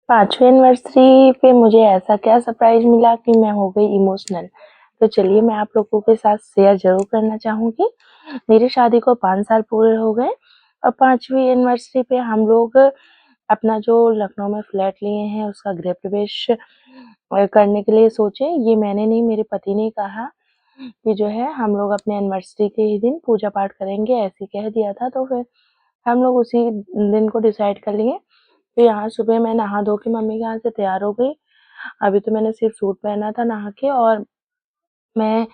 5वीं एनिवर्सरी पे मुझे ऐसा क्या सरप्राइज़ मिला कि मैं हो गई इमोशनल। तो चलिए मैं आप लोगों के साथ शेयर ज़रूर करना चाहूँगी। मेरी शादी को 5 साल पूरे हो गए और 5वीं एनिवर्सरी पे हम लोग अपना जो लखनऊ में फ्लैट लिए हैं उसका गृह प्रवेश करने के लिए सोचे। ये मैंने नहीं, मेरे पति ने कहा कि जो है हम लोग अपने एनिवर्सरी के ही दिन पूजा पाठ करेंगे, ऐसे कह दिया था। तो फिर हम लोग उसी दिन को डिसाइड कर लिए। फिर यहाँ सुबह मैं नहा धो के मम्मी के यहाँ से तैयार हो गई। अभी तो मैंने सिर्फ सूट पहना था नहा के, और मैं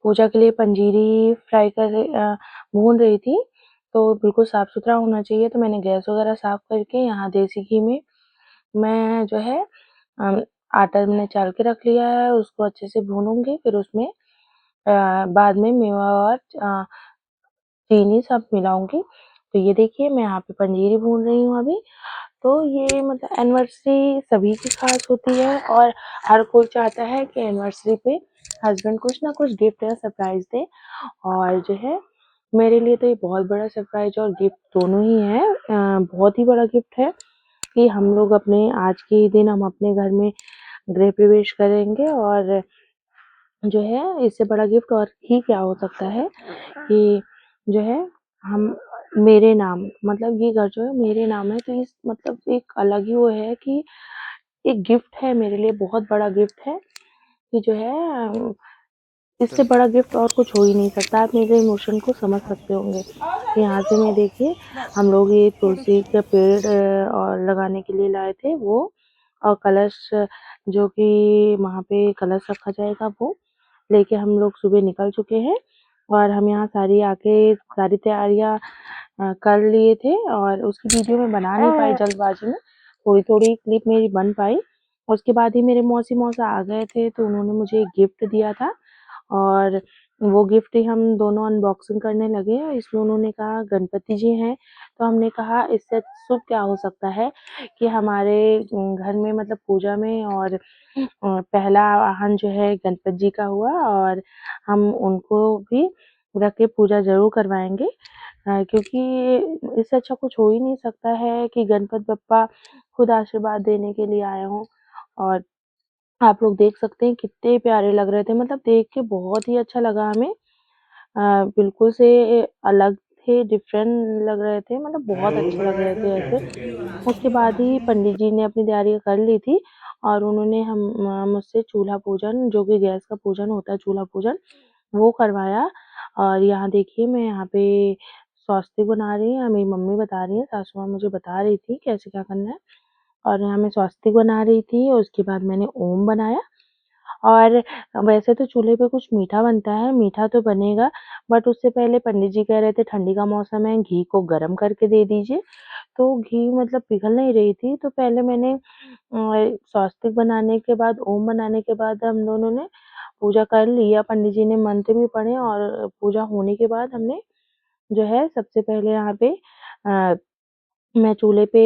पूजा के लिए पंजीरी भून रही थी। तो बिल्कुल साफ-सुथरा होना चाहिए, तो मैंने गैस वगैरह साफ करके यहाँ देसी घी में मैं जो है अम, आटा मैंने चाल के रख लिया है, उसको अच्छे से भूनूँगी। फिर उसमें बाद में मेवा और चीनी सब मिलाऊँगी। तो ये देखिए मैं यहाँ पे पंजीरी भून रही हूँ अभी। तो ये मतलब एनिवर्सरी सभी की ख़ास होती है और हर कोई चाहता है कि एनिवर्सरी पे हस्बैंड कुछ ना कुछ गिफ्ट या सरप्राइज़ दे। और जो है मेरे लिए तो ये बहुत बड़ा सरप्राइज़ और गिफ्ट दोनों ही है। बहुत ही बड़ा गिफ्ट है कि हम लोग अपने आज के ही दिन हम अपने घर में गृह प्रवेश करेंगे। और जो है इससे बड़ा गिफ्ट और ही क्या हो सकता है कि जो है हम मेरे नाम मतलब ये घर जो है मेरे नाम है। तो इस मतलब एक अलग ही वो है कि एक गिफ्ट है, मेरे लिए बहुत बड़ा गिफ्ट है कि जो है इससे बड़ा गिफ्ट और कुछ हो ही नहीं सकता। आप मेरे इमोशन को समझ सकते होंगे। यहाँ से मैं देखिए हम लोग ये तुलसी का पेड़ और लगाने के लिए लाए थे वो, और कलश जो कि वहाँ पे कलश रखा जाएगा वो लेके हम लोग सुबह निकल चुके हैं। और हम यहाँ सारी तैयारियाँ कर लिए थे और उसकी वीडियो मैं बना नहीं पाई जल्दबाज़ी में, थोड़ी-थोड़ी क्लिप मेरी बन पाई। उसके बाद ही मेरे मौसी-मौसा आ गए थे, तो उन्होंने मुझे एक गिफ्ट दिया था और वो गिफ्ट ही हम दोनों अनबॉक्सिंग करने लगे। इसमें उन्होंने कहा गणपति जी हैं, तो हमने कहा इससे शुभ क्या हो सकता है कि हमारे घर में मतलब पूजा में और पहला आवाहन जो है गणपति जी का हुआ और हम उनको भी रख के पूजा ज़रूर करवाएँगे। क्योंकि इससे अच्छा कुछ हो ही नहीं सकता है कि गणपति बप्पा खुद आशीर्वाद देने के लिए आए हों। और आप लोग देख सकते हैं कितने प्यारे लग रहे थे, मतलब देख के बहुत ही अच्छा लगा हमें। बिल्कुल से अलग थे, डिफरेंट लग रहे थे, मतलब बहुत अच्छे लग रहे थे ऐसे। उसके बाद ही पंडित जी ने अपनी तैयारी कर ली थी और उन्होंने मुझसे चूल्हा पूजन जो कि गैस का पूजन होता है, चूल्हा पूजन, वो करवाया। और यहाँ देखिए मैं यहाँ पे स्वस्तिक बना रही हूँ, मेरी मम्मी बता रही हैं, सासू माँ मुझे बता रही थी कैसे क्या करना है। और यहाँ मैं स्वस्तिक बना रही थी और उसके बाद मैंने ओम बनाया। और वैसे तो चूल्हे पे कुछ मीठा बनता है, मीठा तो बनेगा, बट उससे पहले पंडित जी कह रहे थे ठंडी का मौसम है, घी को गरम करके दे दीजिए। तो घी मतलब पिघल नहीं रही थी, तो पहले मैंने स्वस्तिक बनाने के बाद, ओम बनाने के बाद हम दोनों ने पूजा कर लिया, पंडित जी ने मंत्र भी पढ़े और पूजा होने के बाद हमने जो है सबसे पहले यहाँ पे अ, मैं चूल्हे पे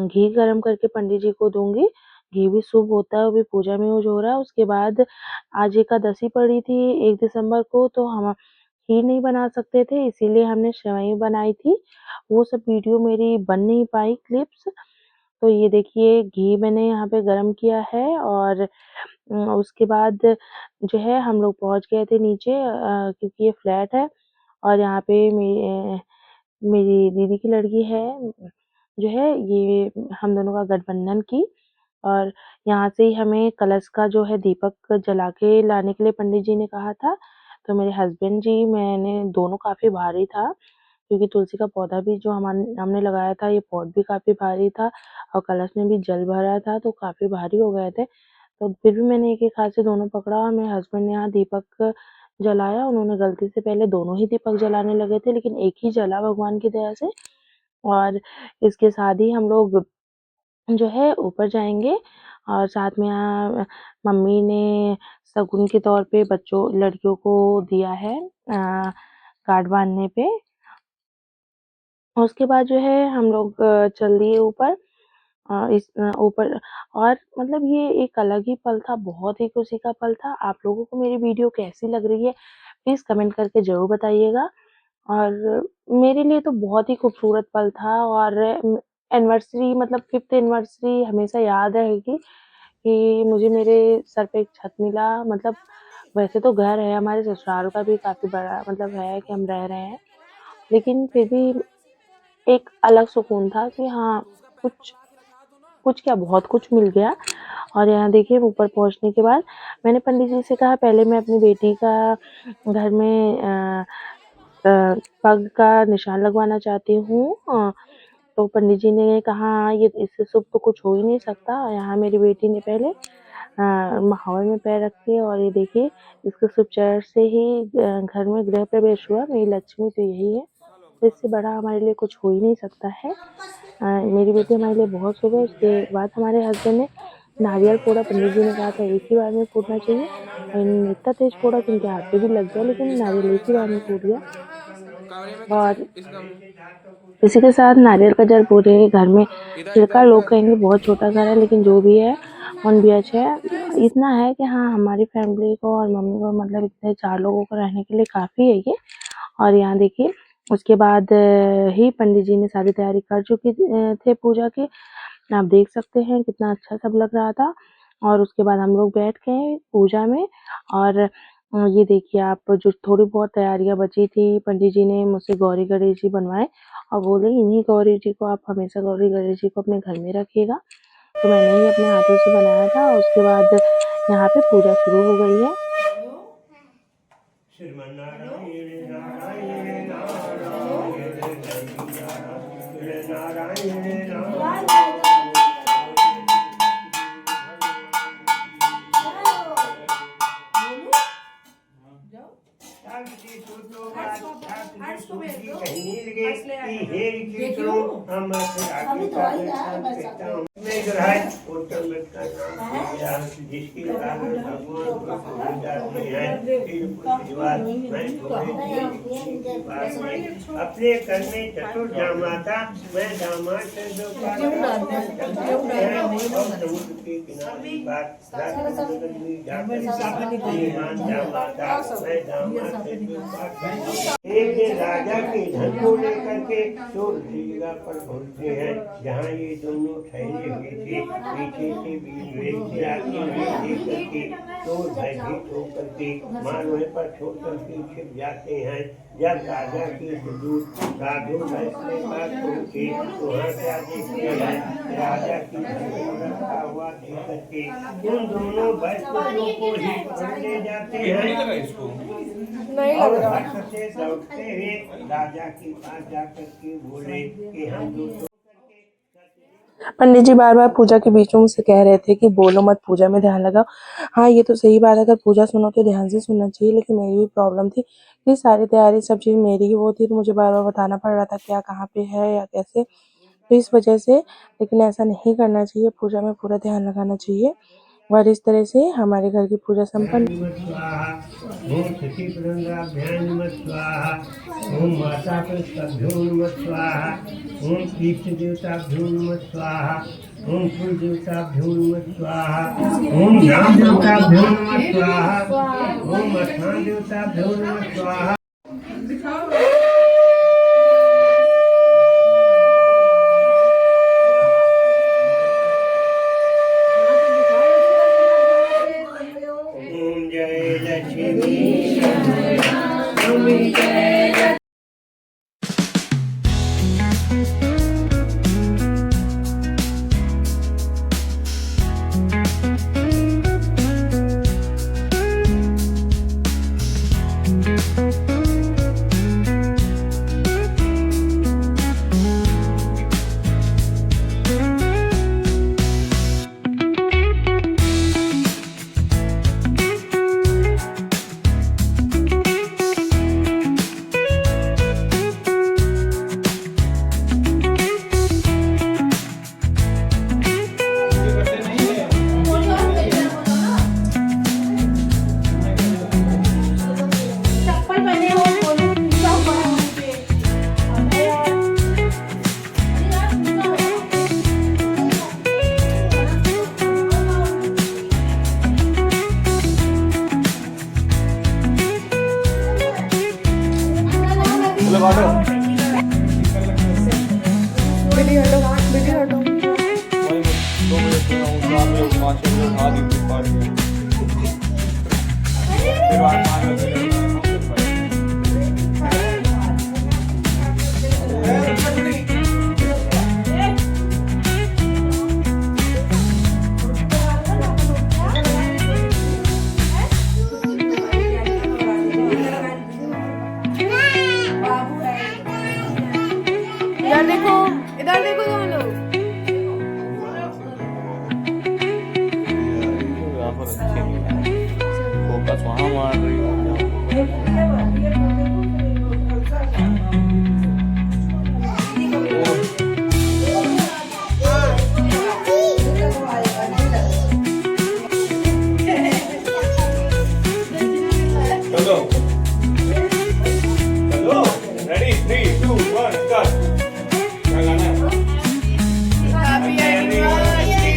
घी गरम करके पंडित जी को दूँगी। घी भी शुभ होता है, वो भी पूजा में यूज़ हो रहा है। उसके बाद आज एकादशी पड़ी थी 1 दिसंबर को, तो हम खीर नहीं बना सकते थे, इसीलिए हमने सेवई बनाई थी। वो सब वीडियो मेरी बन नहीं पाई क्लिप्स। तो ये देखिए घी मैंने यहाँ पे गरम किया है और उसके बाद जो है हम लोग पहुँच गए थे नीचे, क्योंकि ये फ्लैट है और यहाँ पे मेरी दीदी की लड़की है जो है ये हम दोनों का गठबंधन की। और यहाँ से ही हमें कलश का जो है दीपक जला के लाने के लिए पंडित जी ने कहा था। तो मेरे हस्बैंड जी मैंने दोनों काफ़ी भारी था, क्योंकि तुलसी का पौधा भी जो हमने लगाया था, ये पॉट भी काफ़ी भारी था और कलश में भी जल भरा था, तो काफ़ी भारी हो गए थे। तो फिर भी मैंने एक-एक हाथ से दोनों पकड़ा और मेरे हस्बैंड ने यहाँ दीपक जलाया। उन्होंने गलती से पहले दोनों ही दीपक जलाने लगे थे, लेकिन एक ही जला भगवान की दया से। और इसके साथ ही हम लोग जो है ऊपर जाएँगे और साथ में यहाँ मम्मी ने शगुन के तौर पे लड़कियों को दिया है कार्ड बाँधने पे। और उसके बाद जो है हम लोग चल दिए ऊपर। ऊपर और मतलब ये एक अलग ही पल था, बहुत ही खुशी का पल था। आप लोगों को मेरी वीडियो कैसी लग रही है, प्लीज़ कमेंट करके ज़रूर बताइएगा। और मेरे लिए तो बहुत ही खूबसूरत पल था और एनिवर्सरी मतलब 5th एनिवर्सरी हमेशा याद रहेगी कि मुझे मेरे सर पे एक छत मिला। मतलब वैसे तो घर है, हमारे ससुराल का भी काफ़ी बड़ा मतलब है कि हम रह रहे हैं, लेकिन फिर भी एक अलग सुकून था कि हाँ, कुछ क्या बहुत कुछ मिल गया। और यहाँ देखिए ऊपर पहुँचने के बाद मैंने पंडित जी से कहा पहले मैं अपनी बेटी का घर में पग का निशान लगवाना चाहती हूँ। तो पंडित जी ने कहा ये इससे शुभ तो कुछ हो ही नहीं सकता। यहाँ मेरी बेटी ने पहले महावर में पैर रखे और ये देखिए इसके शुभ चरण से ही घर में गृह प्रवेश हुआ। मेरी लक्ष्मी तो यही है, तो इससे बड़ा हमारे लिए कुछ हो ही नहीं सकता है। मेरी बेटी हमारे लिए बहुत शुभ है। उसके बाद हमारे हस्बैंड ने नारियल फोड़ा। पंडित जी ने कहा था एक ही बार में फूटना चाहिए और इन्होंने इतना तेज फोड़ा कि इनके हाथ पे भी लग गया, लेकिन नारियल एक ही बार में फूट गया। और इसी के साथ नारियल का जल पूरे घर में छिड़का। लोग कहेंगे बहुत छोटा घर है, लेकिन जो भी है 1 BH है। इतना है कि हाँ हमारी फैमिली को और मम्मी को मतलब इतने 4 लोगों को रहने के लिए काफ़ी है ये। और यहाँ देखिए उसके बाद ही पंडित जी ने सारी तैयारी कर चुके थे पूजा की। आप देख सकते हैं कितना अच्छा सब लग रहा था। और उसके बाद हम लोग बैठ गए पूजा में। और ये देखिए आप जो थोड़ी बहुत तैयारियां बची थी, पंडित जी ने मुझसे गौरी गणेश जी बनवाए और बोले इन्हीं गौरी जी को आप हमेशा गौरी गणेश जी को अपने घर में रखिएगा। तो मैंने ही अपने हाथों से बनाया था। और उसके बाद यहाँ पे पूजा शुरू हो गई है। अपने घर में चतुर्जामाता मैं दामाद से जो एक दिन राजा के धन को लेकर के चोर दीर्घा पर पहुंचते हैं, जहाँ ये दोनों ठहरे हुए थे। पीछे से भी आते देख करके चोर भयभीत होकर के मानव पर छोड़कर के छिप जाते हैं। जब राजा के हुजूर साधु फैसले पर पहुंचे तो वहाँ क्या देखते हैं, राजा की रखा हुआ देख करके उन दोनों बैठकों को ही पकड़ ले जाते हैं और हर्ष से दौड़ते हुए राजा के पास जाकर के बोले कि हम दोनों। पंडित जी बार बार पूजा के बीच में मुझसे कह रहे थे कि बोलो मत, पूजा में ध्यान लगाओ। हाँ ये तो सही बात है, अगर पूजा सुनो तो ध्यान से सुनना चाहिए, लेकिन मेरी भी प्रॉब्लम थी कि सारी तैयारी सब चीज़ मेरी ही वो थी, तो मुझे बार बार बताना पड़ रहा था क्या कहाँ पे है या कैसे। तो इस वजह से, लेकिन ऐसा नहीं करना चाहिए, पूजा में पूरा ध्यान लगाना चाहिए। और इस तरह से हमारे घर की पूजा संपन्न। ओम सखी प्रंगाभ्याम नमः स्वाहा, ओम माता पुरुषभ्यो नमः स्वाहा, ओम इष्ट देवताभ्यो नमः स्वाहा, ओम कुल देवताभ्यो नमः स्वाहा, ओम ग्राम देवताभ्यो नमः स्वाहा, ओम स्थान देवताभ्यो नमः स्वाहा। ओम जय लक्ष्मी Thank you. इधर देखो तुम लोग। फोकस वहाँ मार रही हो। चलो चलो रेडी 3 2 1 स्टार्ट। क्या गाना है? Happy anniversary.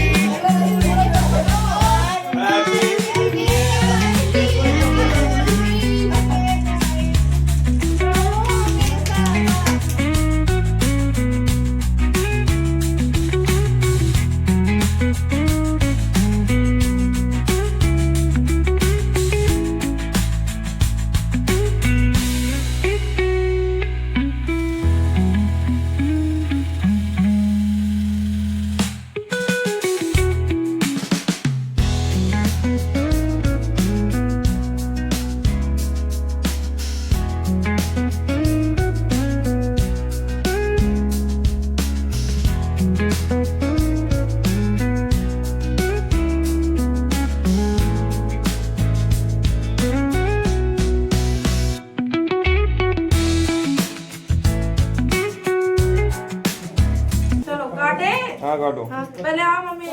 चलो काटे। हाँ काटो। हाँ, पहले आओ मम्मी।